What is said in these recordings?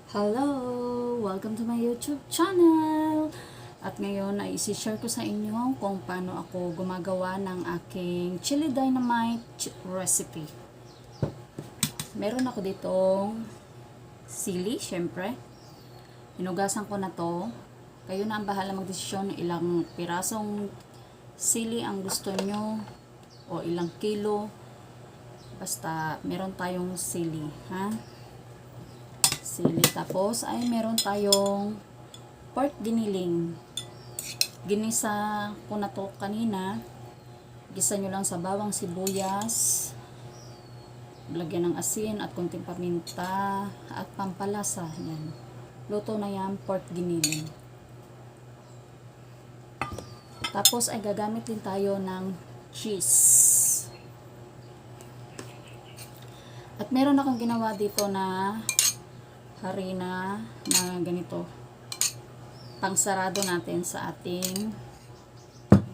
Hello! Welcome to my YouTube channel! At ngayon ay isi-share ko sa inyo kung paano ako gumagawa ng aking chili dynamite recipe. Meron ako ditong sili, syempre. Hinugasan ko na to. Kayo na ang bahala magdesisyon ilang pirasong sili ang gusto nyo o ilang kilo. Basta meron tayong sili, ha? Sili. Tapos ay meron tayong pork giniling. Ginisa ko na to kanina. Gisa nyo lang sa bawang sibuyas. Lagyan ng asin at kunting paminta at pampalasa. Yan. Luto na yan, pork giniling. Tapos ay gagamit din tayo ng cheese. At meron akong ginawa dito na harina na ganito, pangsarado natin sa ating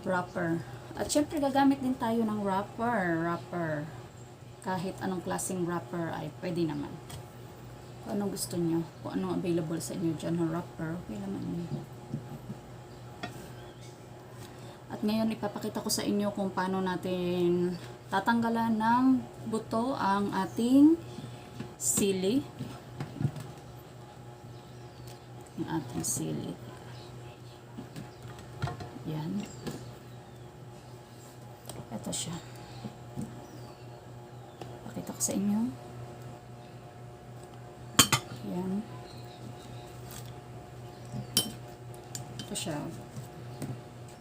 wrapper. At syempre gagamit din tayo ng wrapper. Kahit anong klaseng wrapper ay pwede naman. Kung anong gusto nyo, kung anong available sa inyo dyan na wrapper, okay naman yun. At ngayon ipapakita ko sa inyo kung paano natin tatanggalan ng buto ang ating sili. Yung ating sili. Yan. Ito siya. Pakita ko sa inyo. Yan. Ito siya.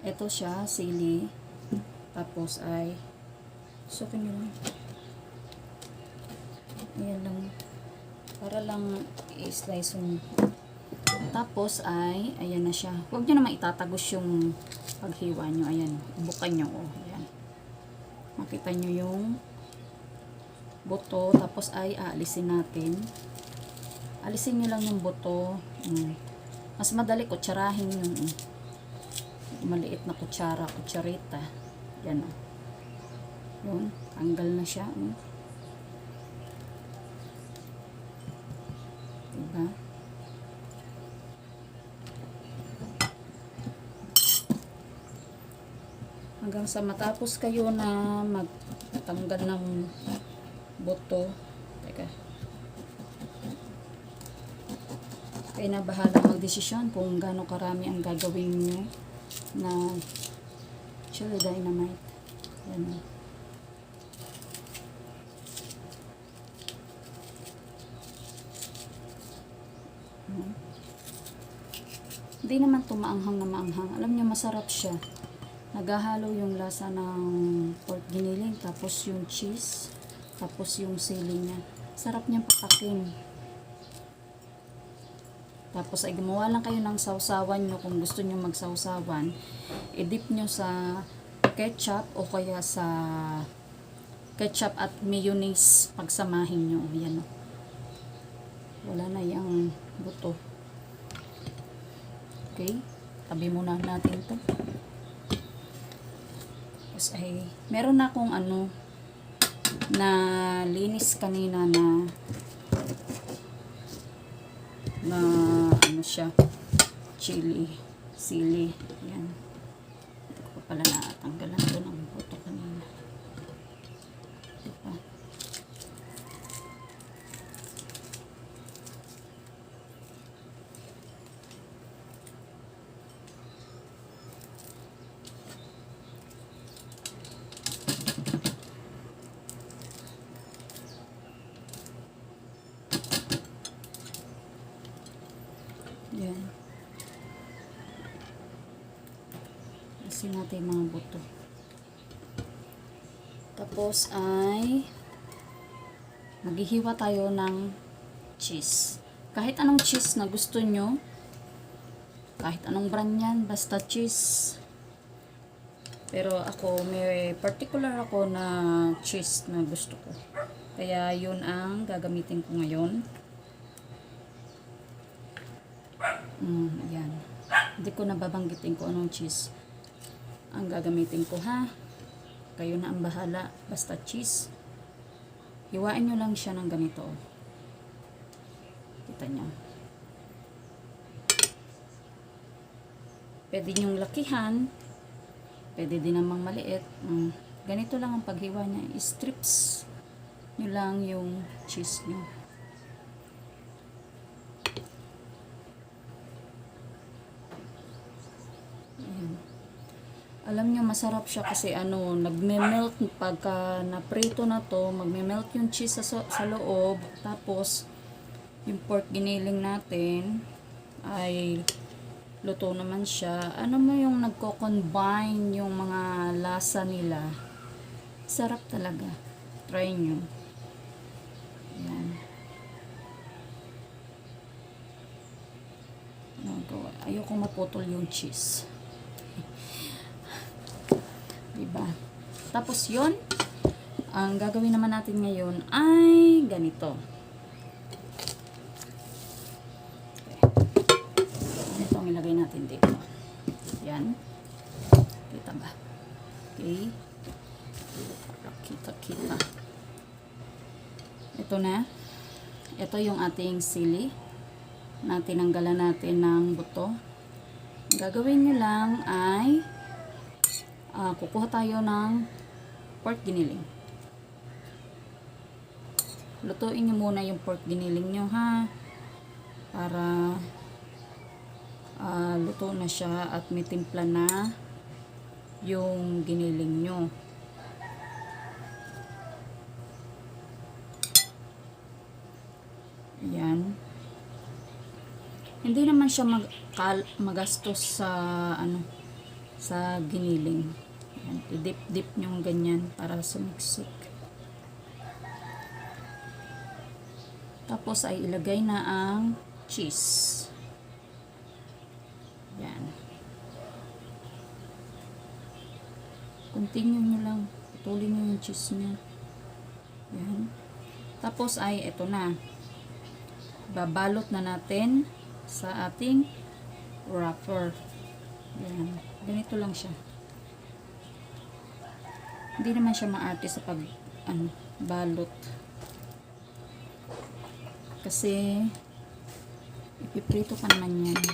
Ito siya, sili. Tapos ay sukin nyo lang. Ayan lang. Para lang i-slice yung. Tapos ay, ayan na siya. Huwag nyo naman itatagos yung paghiwa nyo. Ayan, bukan nyo. Oh, ayan. Makita nyo yung buto. Tapos ay, aalisin natin. Alisin nyo lang yung buto. Mas madali kutsarahin yung maliit na kutsarita. Yan o. Yun, tanggal na siya. Diba? Hanggang sa matapos kayo na magtanggal ng buto. Teka. Kayo na bahala magdesisyon kung gaano karami ang gagawin nyo na chili dynamite. Yan. Hindi naman ito maanghang na maanghang. Alam nyo, masarap siya. Naghahalo yung lasa ng pork giniling, tapos yung cheese, tapos yung sili niya. Sarap niyang patakin. Tapos ay gumawa lang kayo ng sausawan nyo kung gusto nyo magsausawan. I-dip nyo sa ketchup o kaya sa ketchup at mayonnaise pagsamahin nyo. Yan o. Wala na yung buto. Okay. Tabi muna natin ito. Tapos ay, meron na akong na linis kanina na siya, sili. Yan. Ito ko pala natanggalan ko ng buto kanina. Diba? Yan. Alisin natin yung mga buto. Tapos ay maghihiwa tayo ng cheese. Kahit anong cheese na gusto nyo. Kahit anong brand yan. Basta cheese. Pero ako, may particular ako na cheese na gusto ko. Kaya yun ang gagamitin ko ngayon. Yan. Hindi ko nababanggitin ko anong cheese ang gagamitin ko, ha. Kayo na ang bahala. Basta cheese. Hiwain nyo lang siya ng ganito. Kita nyo. Pwede nyong lakihan, pwede din namang maliit. Ganito lang ang paghiwa niya. Strips nyo lang yung cheese nyo. Ayan. Alam nyo, masarap siya kasi nagme-melt pagka naprito na to, magme-melt yung cheese sa loob. Tapos, yung pork giniling natin ay luto naman siya. Ano mo yung nagko-combine yung mga lasa nila. Sarap talaga. Try nyo. Ayan. Ayoko maputol yung cheese. Diba? Tapos yun, ang gagawin naman natin ngayon ay ganito. Ito ang ilagay natin dito. Yan. Kita ba? Okay. Kita. Ito na. Ito yung ating sili na tinanggalan natin ng buto. Ang gagawin nyo lang ay kukuha tayo ng pork giniling. Lutuin nyo muna yung pork giniling nyo, ha, para luto na siya at may timpla na yung giniling nyo. Ayan. Hindi naman siya magastos sa giniling. Ayan. I-dip nyo ganyan para sumiksik. Tapos ay ilagay na ang cheese. Yan. Continue nyo lang. Putulin nyo yung cheese nyo. Yan. Tapos ay ito na. Babalot na natin sa ating wrapper. Yan. Ganito lang siya. Hindi naman siya maarte sa balot. Kasi ipiprito pa naman yan.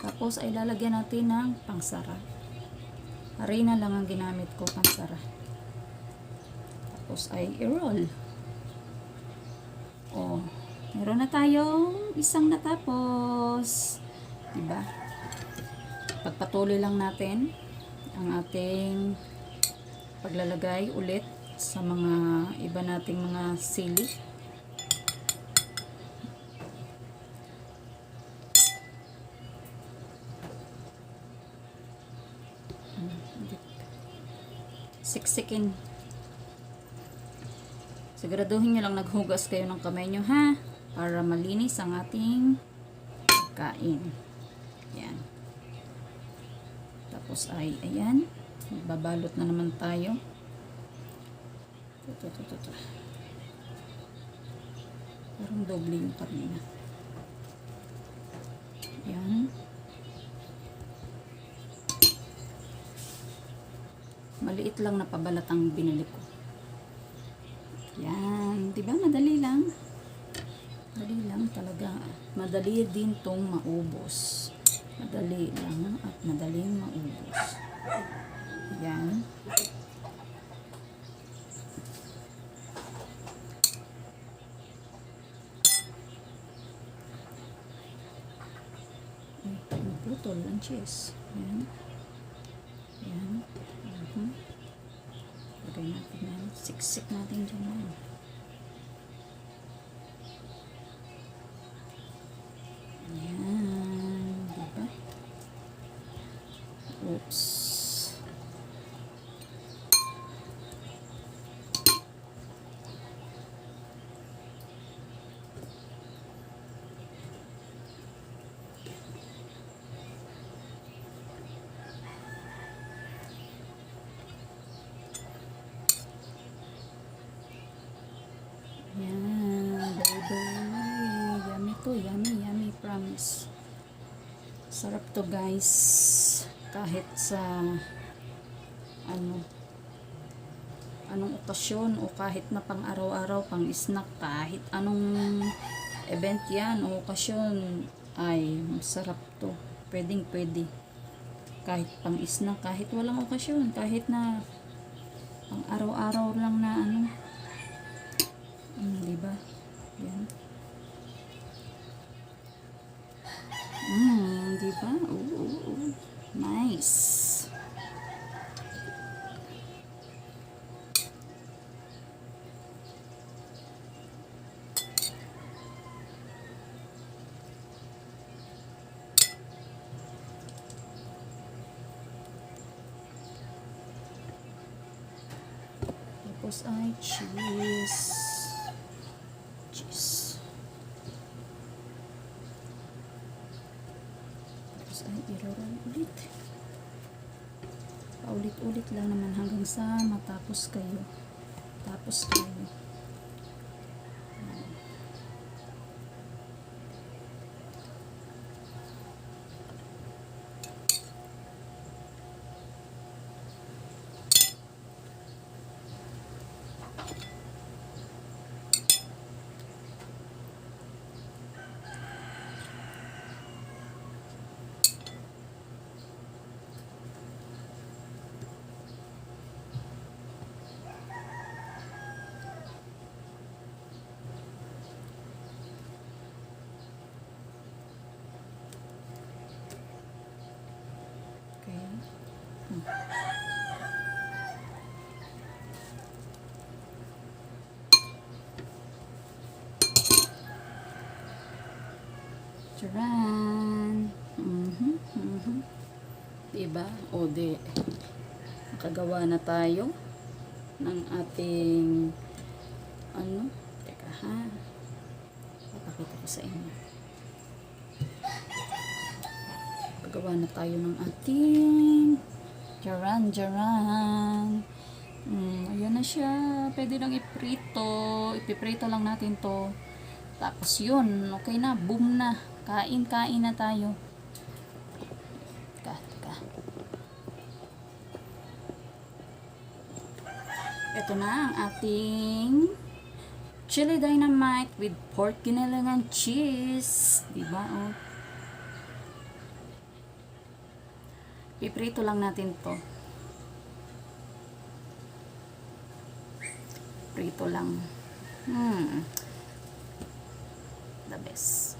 Tapos ay lalagyan natin ng pangsara. Harina lang ang ginamit ko, pangsara. Tapos ay i-roll. Oh, meron na tayong isang natapos. Diba? Pagpatuloy lang natin ang ating paglalagay ulit sa mga iba nating mga sili. Siksikin. Siguraduhin nyo lang naghugas kayo ng kamay nyo, ha, para malinis ang ating kain. Yan. Tapos ay ayan, babalot na naman tayo. Ito. Parang doble yung kanina. Yan. Maliit lang na pabalat ang binili ko. Yan. Diba? Madali lang. Madali lang talaga. Madali din tong maubos. Madali lang at madaling maubos. Yan. Putol ang cheese. Yan. Yan. Lagay natin yan. Siksik natin dyan yan. Yan. Diba? Oops. Yummy to, yummy, promise. Sarap to, guys. Kahit sa anong okasyon o kahit na pang araw-araw, pang snack, kahit anong event yan o okasyon, ay masarap to. Pwedeng pwede. Kahit pang snack, kahit walang okasyon, kahit na pang araw-araw lang na ano. Diba? Yan. Diba? Ooh. Nice. Tapos ay cheese. Tapos ay i-roll ulit. Paulit-ulit lang naman hanggang sa matapos kayo. Tapos kayo. Charan! Diba? O de, nakagawa na tayo ng ating ano? Teka ha. Papakita ko sa inyo. Nakagawa na tayo ng ating jaran. Ayan na siya. Pwede lang iprito. Ipiprito lang natin to. Tapos yun, okay na. Boom na. Kain na tayo. Teka. Ito na ang ating chili dynamite with pork ginalangan cheese. Diba? Oh. Piprito lang natin to. Prito lang. The best.